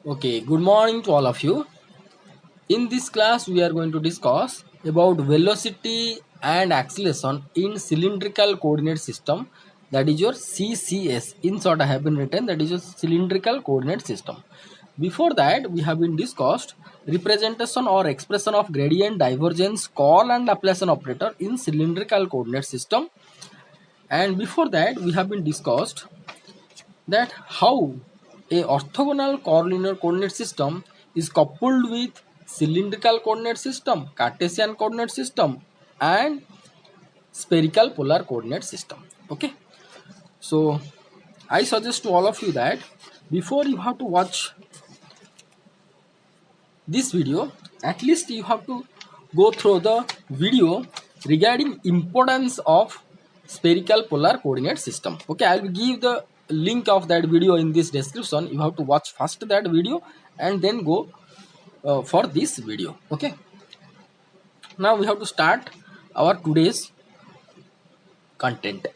Okay, good morning to all of you. In this class, we are going to discuss about velocity and acceleration in cylindrical coordinate system, that is your CCS. In short, I have been written that is your cylindrical coordinate system. Before that, we have been discussed representation or expression of gradient, divergence, curl and Laplacian operator in cylindrical coordinate system. And before that, we have been discussed that how a orthogonal curvilinear coordinate system is coupled with cylindrical coordinate system, Cartesian coordinate system and spherical polar coordinate system. Okay, so I suggest to all of you that before you have to watch this video, at least you have to go through the video regarding importance of spherical polar coordinate system. Okay, I will give the link of that video in this description. You have to watch first that video and then go for this video. Okay, now we have to start our today's content.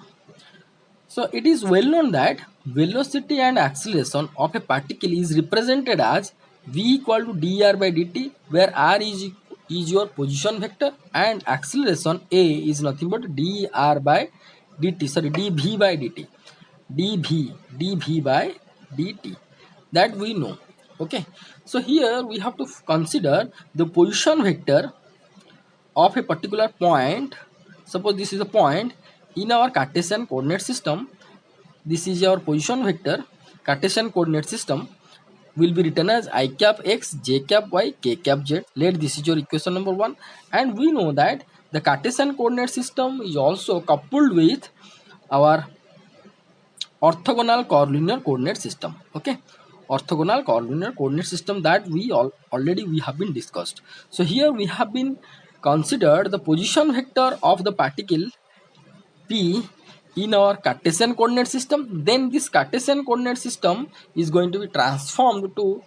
So it is well known that velocity and acceleration of a particle is represented as v equal to dr by dt, where r is your position vector and acceleration a is nothing but dr by dt, sorry, dv by dt, dv by dt, that we know. Okay, so here we have to consider the position vector of a particular point. Suppose this is a point in our Cartesian coordinate system. This is our position vector. Cartesian coordinate system will be written as I cap x, j cap y, k cap z. Let this is your equation number 1. And we know that the Cartesian coordinate system is also coupled with our orthogonal curvilinear coordinate system. Okay, orthogonal curvilinear coordinate system that we already have been discussed. So here we have been considered the position vector of the particle p in our Cartesian coordinate system. Then this Cartesian coordinate system is going to be transformed to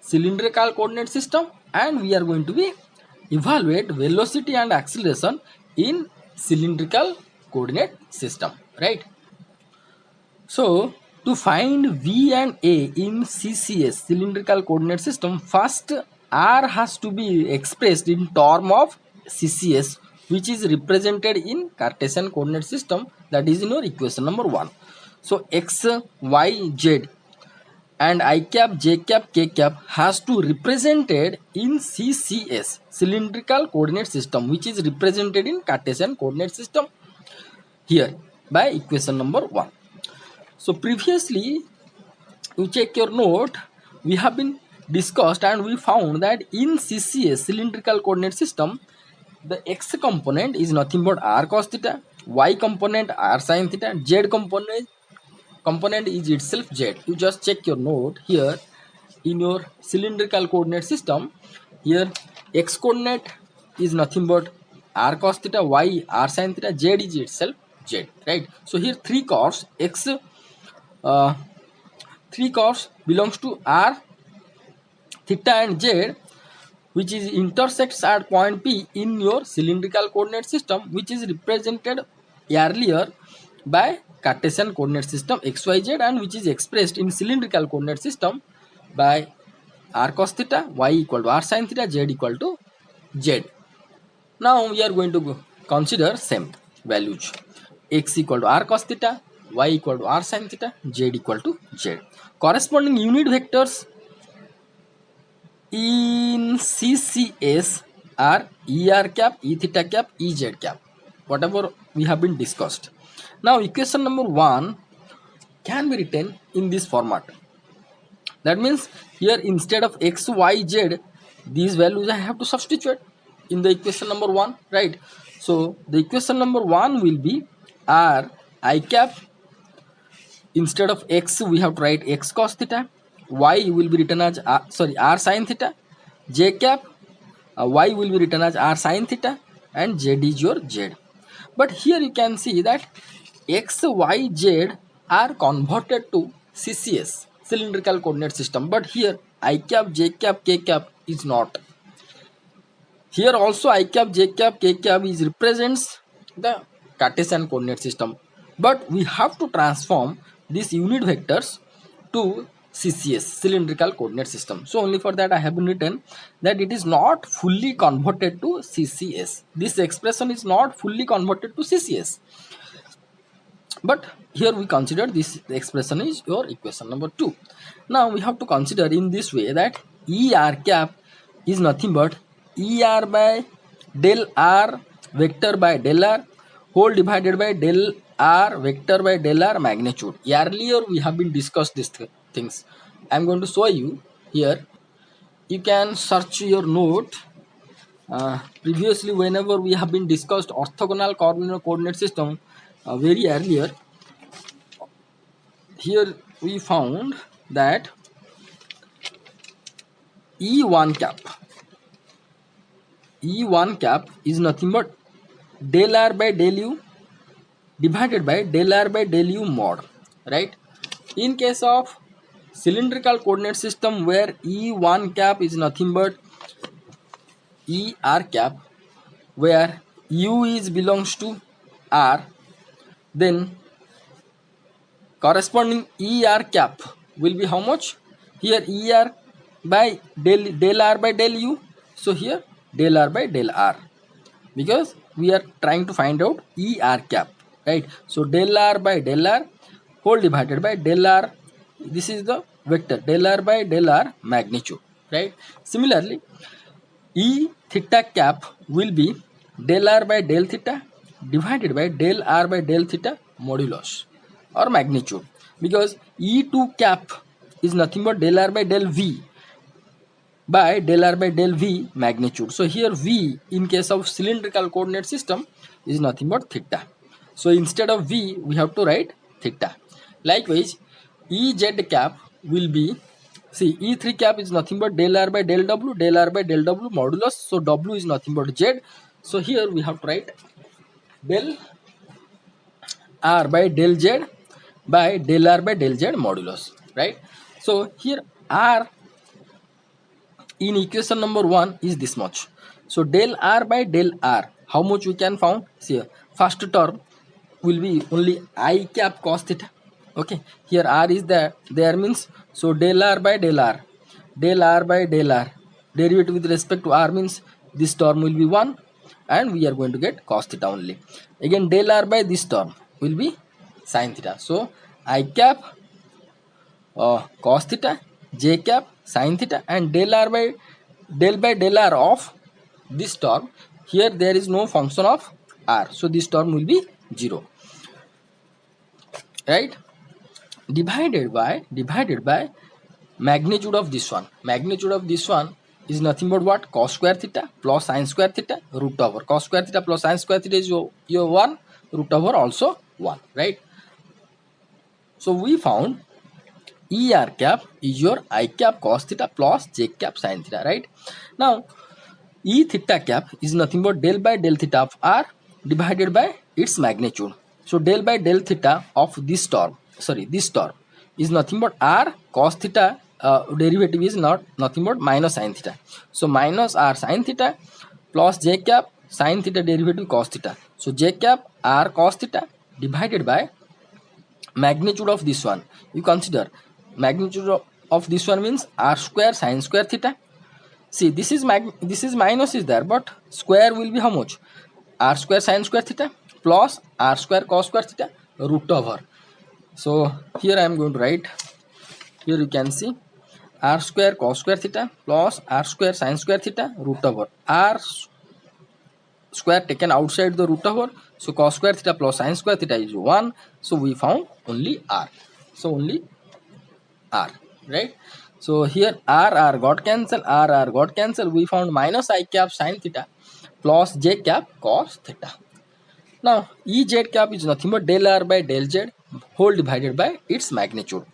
cylindrical coordinate system, and we are going to be evaluate velocity and acceleration in cylindrical coordinate system, right? So to find v and a in CCS, cylindrical coordinate system, first r has to be expressed in term of CCS, which is represented in Cartesian coordinate system, that is in your equation number 1. So x, y, z and I cap, j cap, k cap has to represented in CCS, cylindrical coordinate system, which is represented in Cartesian coordinate system here by equation number 1. So previously, you check your note, we have been discussed and we found that in CCS, cylindrical coordinate system, the x component is nothing but r cos theta, y component r sin theta, z component is itself z. You just check your note here in your cylindrical coordinate system. Here x coordinate is nothing but r cos theta, y r sin theta, z is itself z, right? So here three curves belongs to r, theta and z, which is intersects at point P in your cylindrical coordinate system, which is represented earlier by Cartesian coordinate system xyz, and which is expressed in cylindrical coordinate system by r cos theta, y equal to r sin theta, z equal to z. Now we are going to consider same values, x equal to r cos theta, y equal to r sin theta, z equal to z. Corresponding unit vectors in CCS are er cap, e theta cap, ez cap, whatever we have been discussed. Now equation number 1 can be written in this format. That means here instead of x, y, z, these values I have to substitute in the equation number 1, right? So the equation number 1 will be r I cap, instead of x we have to write x cos theta, y will be written as r sin theta, j cap, y will be written as r sin theta, and z is your z. But here you can see that x, y, z are converted to CCS, cylindrical coordinate system, but here I cap, j cap, k cap is not. Here also I cap, j cap, k cap is represents the Cartesian coordinate system, but we have to transform these unit vectors to CCS, cylindrical coordinate system. So only for that I have written that it is not fully converted to CCS. This expression is not fully converted to CCS. But here we consider this expression is your equation number 2. Now we have to consider in this way that ER cap is nothing but ER by del R vector by del R whole divided by del R vector by del R magnitude. Earlier we have been discussed these things. I am going to show you here. You can search your note. Previously, whenever we have been discussed orthogonal coordinate system very earlier, here we found that E1 cap is nothing but del R by del U divided by del R by del U mod, right? In case of cylindrical coordinate system where E1 cap is nothing but ER cap, where U is belongs to R, then corresponding ER cap will be how much? Here ER by del R by del U. So here del R by del R, because we are trying to find out ER cap, right? So del R by del R whole divided by del R. This is the vector del R by del R magnitude, right? Similarly, E theta cap will be del R by del theta divided by del R by del theta modulus or magnitude, because E2 cap is nothing but del R by del V by del R by del V magnitude. So here V in case of cylindrical coordinate system is nothing but theta. So instead of V we have to write theta. Likewise, EZ cap will be, see, E3 cap is nothing but del R by del W modulus. So W is nothing but Z. So here we have to write del R by del Z by del R by del Z modulus, right? So here R in equation number 1 is this much. So del R by del R, how much we can found? See, first term will be only I cap cos theta. Okay, here R is there means, so del R by del R by del R, derivative with respect to R means this term will be 1 and we are going to get cos theta only. Again del R by this term will be sin theta. So I cap cos theta, j cap sin theta, and del by del R of this term. Here there is no function of R, so this term will be 0, right? Divided by magnitude of this one. Magnitude of this one is nothing but what? Cos square theta plus sin square theta root over. Cos square theta plus sin square theta is your 1, root over also 1, right? So we found ER cap is your I cap cos theta plus j cap sin theta, right? Now E theta cap is nothing but del by del theta of R divided by its magnitude. So del by del theta of this term is nothing but R cos theta, derivative is nothing but minus sin theta. So minus R sin theta plus j cap sin theta derivative cos theta. So j cap R cos theta divided by magnitude of this one. You consider magnitude of this one means R square sin square theta. See, this is minus is there, but square will be how much? R square sin square theta plus R square cos square theta root over. So here I am going to write, here you can see R square cos square theta plus R square sin square theta root over. R square taken outside the root over, so cos square theta plus sin square theta is 1. So we found only R. So only R, right? So here R got cancel, R got cancel. We found minus I cap sin theta plus j cap cos theta. Now EZ cap is nothing but del R by del Z whole divided by its magnitude.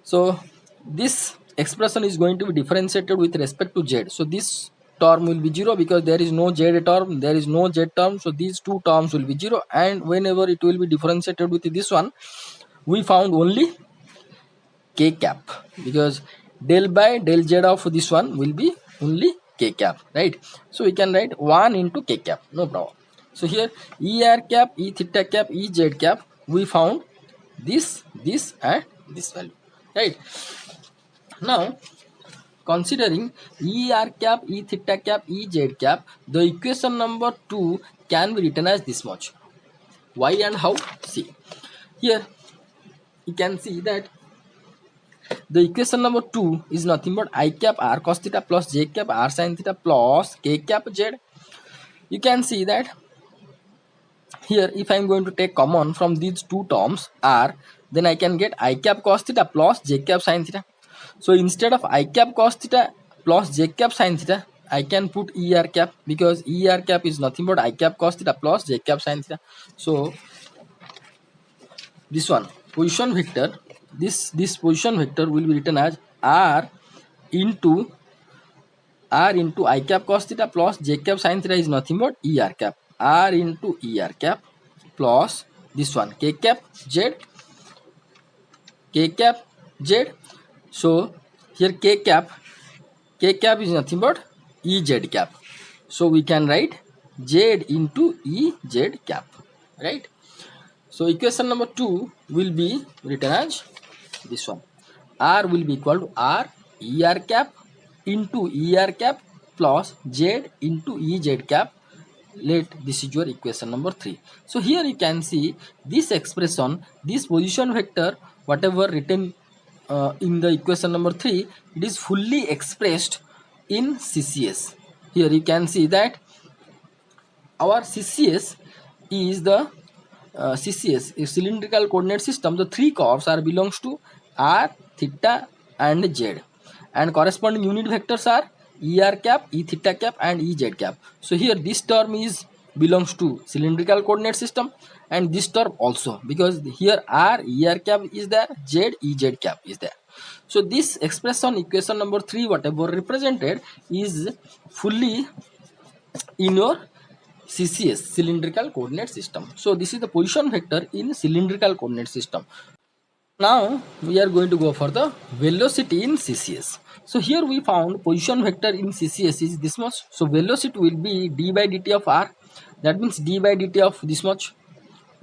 So this expression is going to be differentiated with respect to Z. So this term will be 0 because there is no Z term, so these two terms will be 0, and whenever it will be differentiated with this one, we found only K cap, because del by del Z of this one will be only K cap, right? So we can write 1 into K cap, no problem. So here ER cap, E theta cap, EZ cap, we found this and this value, right? Now, considering E r cap, E theta cap, E z cap, the equation number 2 can be written as this much. Why and how? See, here you can see that the equation number 2 is nothing but I cap r cos theta plus j cap r sin theta plus k cap z. You can see that here if I am going to take common from these two terms r, then I can get I cap cos theta plus j cap sin theta. So instead of I cap cos theta plus j cap sin theta, I can put E r cap, because E r cap is nothing but I cap cos theta plus j cap sin theta. So this one position vector, this position vector will be written as into I cap cos theta plus j cap sin theta is nothing but E r cap, r into E r cap plus this one k cap z, so here k cap is nothing but E z cap, so we can write z into E z cap, right? So equation number 2 will be written as this one, r will be equal to r E r cap into E r cap plus z into E z cap. Let this is your equation number 3. So here you can see this expression, this position vector, whatever written in the equation number 3, it is fully expressed in CCS. Here you can see that our CCS is the CCS is cylindrical coordinate system. The three curves are belongs to r, theta and z, and corresponding unit vectors are E r cap, E theta cap and E z cap. So here this term is belongs to cylindrical coordinate system, and this term also, because here r E r cap is there, z E z cap is there. So this expression equation number 3 whatever represented is fully in your CCS, cylindrical coordinate system. So this is the position vector in cylindrical coordinate system. Now we are going to go for the velocity in CCS. So here we found position vector in CCS is this much. So velocity will be d by dt of r. That means d by dt of this much.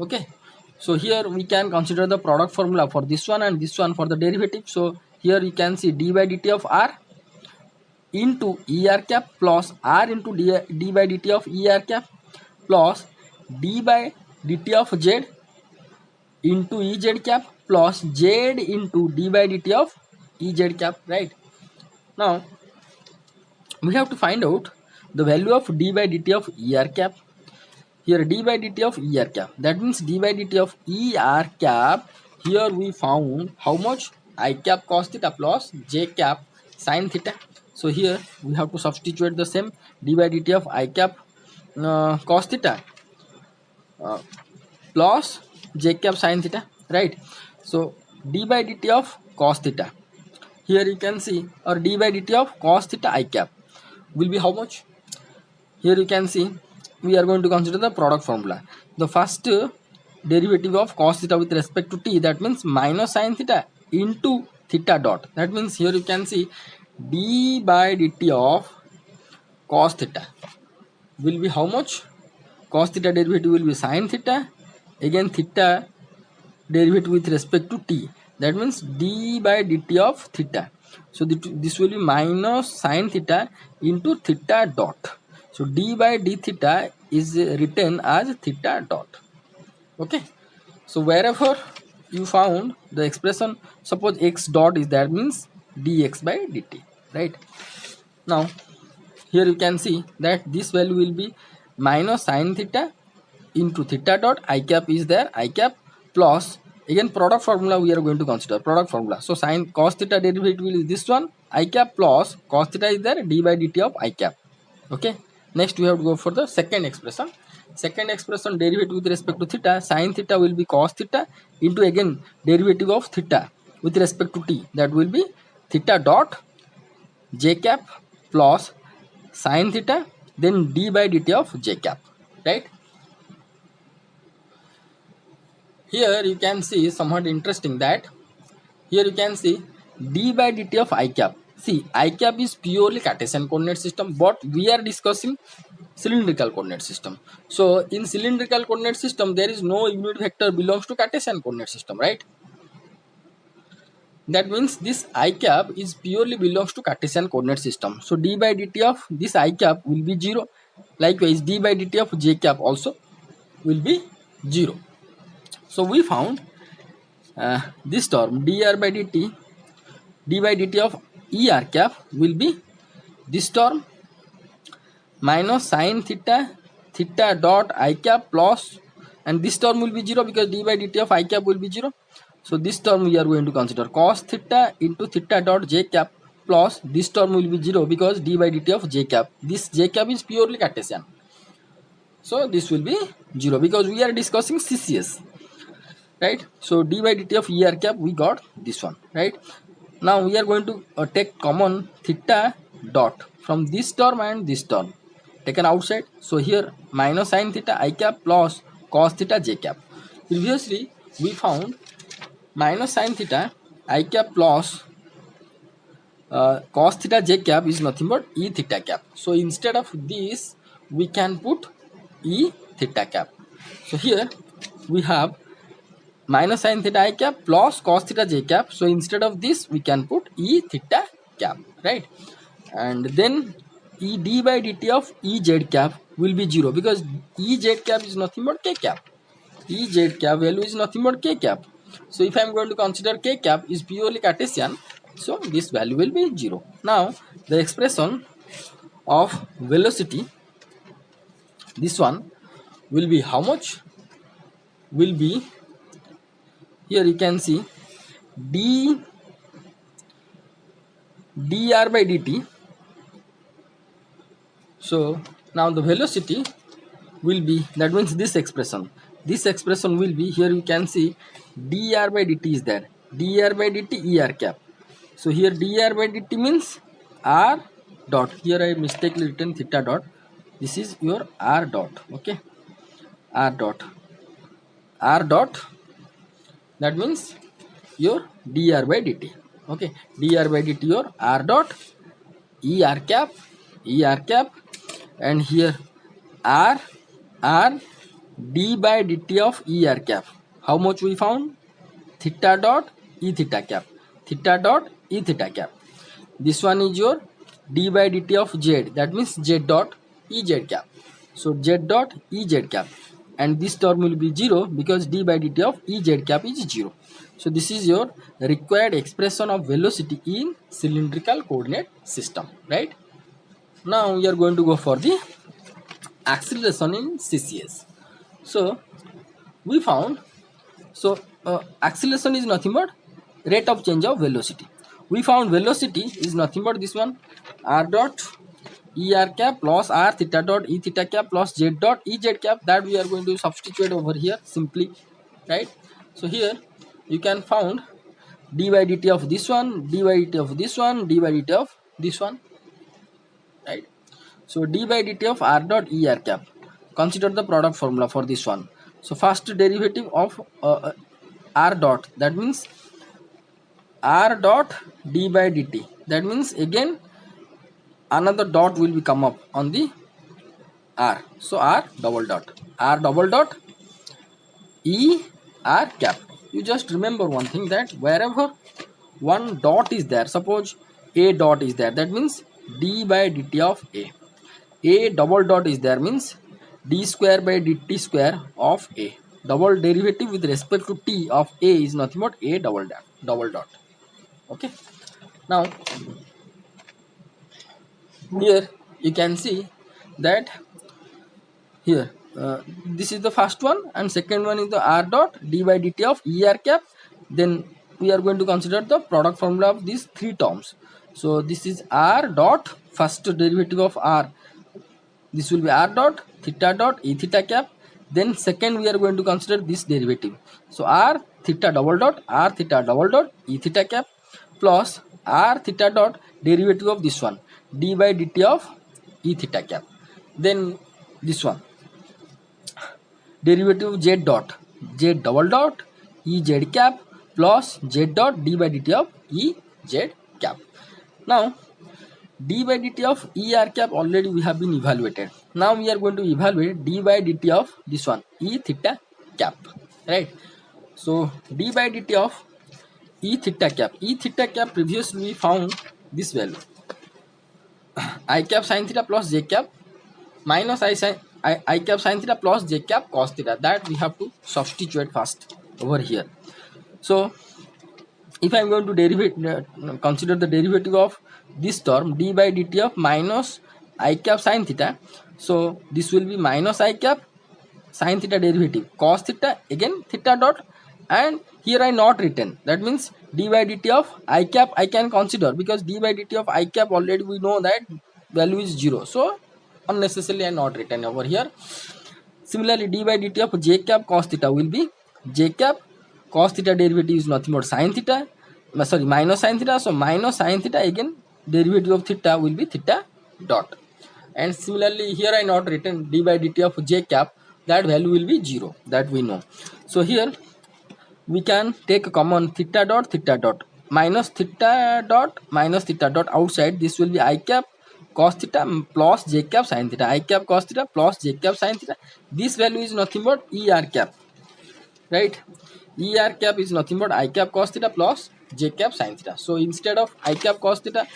Okay. So here we can consider the product formula for this one and this one for the derivative. So here you can see d by dt of r into E r cap plus r into d by dt of E r cap plus d by dt of z into E z cap plus z into d by dt of E z cap, right? Now we have to find out the value of d by dt of E r cap. Here d by dt of E r cap, that means d by dt of E r cap. Here we found how much, I cap cos theta plus j cap sin theta. So here we have to substitute the same d by dt of I cap cos theta plus j cap sin theta, right? So d by dt of cos theta, here you can see, or d by dt of cos theta I cap will be how much? Here you can see we are going to consider the product formula. The first derivative of cos theta with respect to t, that means minus sin theta into theta dot. That means here you can see d by dt of cos theta will be how much? Cos theta derivative will be sin theta, again theta derivative with respect to t, that means d by dt of theta. So this will be minus sin theta into theta dot. So d by d theta is written as theta dot. Okay. So wherever you found the expression, suppose x dot is there, means dx by dt, right? Now here you can see that this value will be minus sin theta into theta dot, I cap is there, I cap plus, again product formula we are going to consider, product formula. So sin cos theta derivative is this one, I cap plus cos theta is there, d by dt of I cap. Okay. Next we have to go for the second expression. Second expression derivative with respect to theta, sin theta will be cos theta into again derivative of theta with respect to t, that will be theta dot j cap plus sin theta, then d by dt of j cap, right? Here you can see somewhat interesting that here you can see d by dt of I cap. See, I cap is purely Cartesian coordinate system, but we are discussing cylindrical coordinate system. So in cylindrical coordinate system there is no unit vector belongs to Cartesian coordinate system, right? that means this I cap is purely belongs to Cartesian coordinate system. So d by dt of this I cap will be 0. Likewise d by dt of j cap also will be 0. So we found this term dr by dt, d by dt of er cap will be this term minus sin theta theta dot I cap plus, and this term will be 0 because d by dt of I cap will be 0. So this term we are going to consider cos theta into theta dot j cap plus this term will be 0 because d by dt of j cap. This j cap is purely Cartesian. So this will be 0 because we are discussing CCS, right? So d by dt of er cap we got this one, right? Now we are going to take common theta dot from this term and this term taken outside. So here minus sin theta I cap plus cos theta j cap. Previously we found minus sin theta I cap plus cos theta j cap is nothing but e theta cap. So instead of this we can put e theta cap. So here we have minus sin theta I cap plus cos theta j cap. So instead of this we can put e theta cap, right? And then e d by dt of e z cap will be 0 because e z cap is nothing but k cap. E z cap value is nothing but k cap. So if I am going to consider k cap is purely Cartesian, so this value will be 0. Now the expression of velocity, this one will be how much? Will be, here you can see dr by dt. So now the velocity will be, that means this expression will be, here you can see dr by dt is there, dr by dt er cap. So here dr by dt means r dot, here I mistakenly written theta dot, this is your r dot, okay, r dot, that means your dr by dt, okay, dr by dt your r dot er cap, and here r d by dt of er cap. How much we found? Theta dot e theta cap, this one is your d by dt of z, that means z dot ez cap. So z dot ez cap, and this term will be 0 because d by dt of ez cap is 0. So this is your required expression of velocity in cylindrical coordinate system, right? Now we are going to go for the acceleration in CCS. So we found, so acceleration is nothing but rate of change of velocity. We found velocity is nothing but this one, r dot er cap plus r theta dot e theta cap plus z dot ez cap, that we are going to substitute over here simply, right? So here you can found d by dt of this one, d by dt of this one, d by dt of this one, right? So d by dt of r dot er cap, consider the product formula for this one. So first derivative of r dot, that means r dot d by dt, that means again another dot will be come up on the r, so r double dot e r cap. You just remember one thing, that wherever one dot is there, suppose a dot is there, that means d by dt of a double dot is there, means d square by dt square of a. Double derivative with respect to t of a is nothing but a double dot, okay. Now here you can see that here this is the first one, and second one is the r dot d by dt of er cap. Then we are going to consider the product formula of these three terms. So this is r dot, first derivative of r, this will be r dot theta dot e theta cap. Then second we are going to consider this derivative, so r theta double dot e theta cap plus r theta dot derivative of this one, d by dt of e theta cap. Then this one derivative of z double dot e z cap plus z dot d by dt of e z cap. Now d by dt of er cap already we have been evaluated. Now we are going to evaluate d by dt of this one, e theta cap, right? So d by dt of E theta cap. E theta cap previously we found this value I cap sin theta plus j cap minus I cap sin theta plus j cap cos theta. That we have to substitute first over here. So if I am going to consider the derivative of this term d by dt of minus I cap sin theta, so this will be minus I cap sin theta derivative cos theta again theta dot, and here I not written, that means d by dt of I cap I can consider, because d by dt of I cap already we know that value is 0, so unnecessarily I not written over here. Similarly, d by dt of j cap cos theta will be j cap cos theta derivative is nothing but sin theta, sorry, minus sin theta, so minus sin theta again derivative of theta will be theta dot. And similarly here I not written d by dt of j cap, that value will be 0, that we know. So here we can take a common theta dot minus theta dot outside, this will be I cap cos theta plus j cap sin theta, I cap cos theta plus j cap sin theta. This value is nothing but er cap, right? Er cap is nothing but I cap cos theta plus j cap sin theta. So instead of I cap cos theta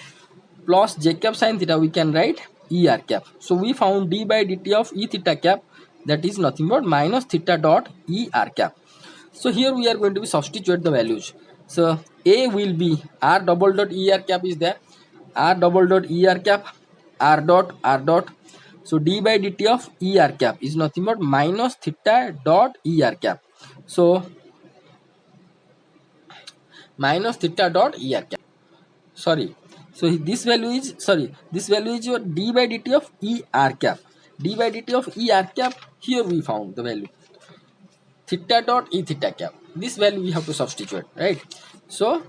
plus j cap sin theta, we can write er cap. So we found d by dt of e theta cap, that is nothing but minus theta dot er cap. So here we are going to be substitute the values. So a will be r double dot er cap is there, r double dot er cap, r dot. So d by dt of er cap is nothing but minus theta dot er cap. So minus theta dot er cap. Sorry. So this value is your d by dt of er cap. D by dt of er cap, here we found the value theta dot e theta cap. This value we have to substitute, right? So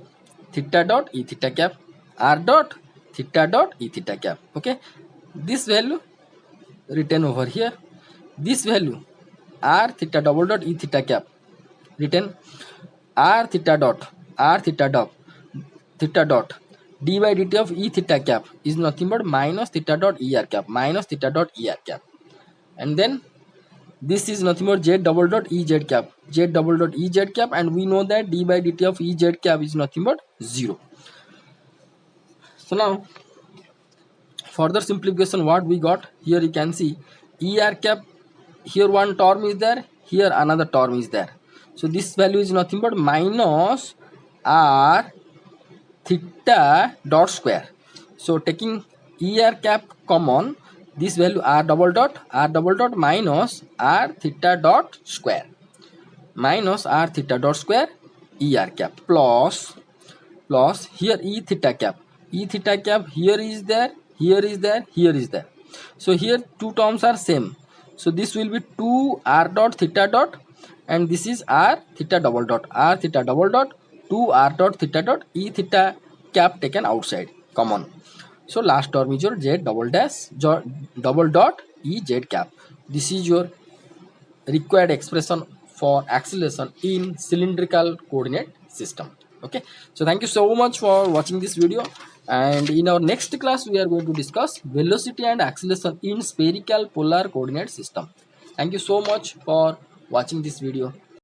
theta dot e theta cap, r dot theta dot e theta cap. Okay, this value written over here, this value r theta double dot e theta cap written, r theta dot d by dt of e theta cap is nothing but minus theta dot er cap, and then this is nothing but z double dot ez cap, and we know that d by dt of ez cap is nothing but 0. So now further simplification, what we got here, you can see er cap, here one term is there, here another term is there, so this value is nothing but minus r theta dot square. So taking er cap common, this value r double dot minus r theta dot square er cap plus here e theta cap, here is there, so here two terms are same, so this will be 2 r dot theta dot, and this is r theta double dot 2 r dot theta dot e theta cap taken outside common. So last term is your z double dot e z cap. This is your required expression for acceleration in cylindrical coordinate system. Okay, so thank you so much for watching this video, and in our next class we are going to discuss velocity and acceleration in spherical polar coordinate system. Thank you so much for watching this video.